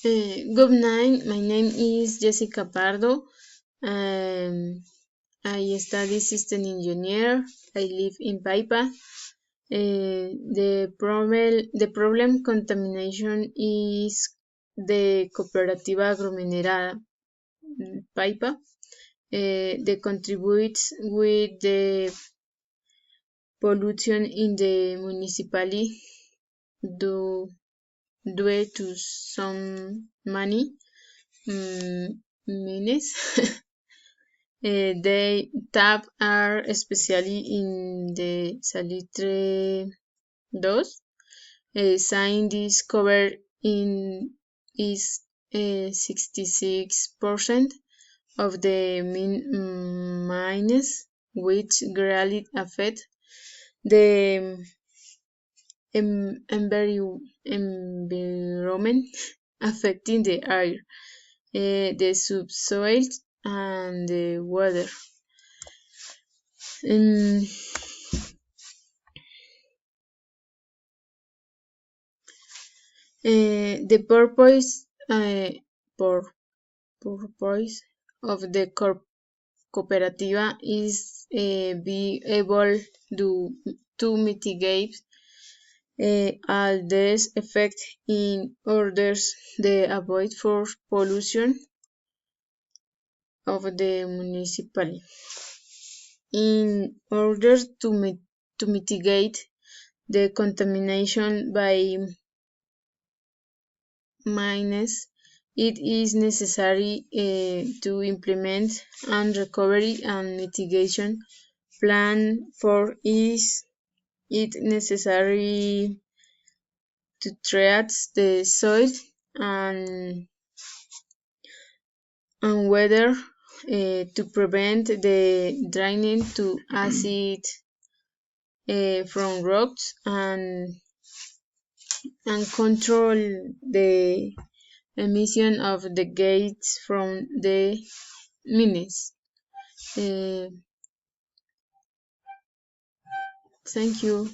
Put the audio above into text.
Good night. My name is Jessica Pardo. Um, I study system engineer. I live in Paipa. The problem contamination is the Cooperativa Agrominerada Paipa. They contributes with the pollution in the municipality due, due to some money means they tap are especially in the Salitre 2. Scientists cover in is 66% of the mines, which greatly affect the environment, affecting the air, the subsoil, and the water. Um, the purpose of the cooperativa is be able to mitigate all these effects in order to avoid for pollution of the municipality. In order to mitigate the contamination by mines, it is necessary to implement an recovery and mitigation plan. For is it necessary to treat the soil and weather to prevent the draining to acid from rocks and control the emission of the gases from the mines. Uh, Thank you.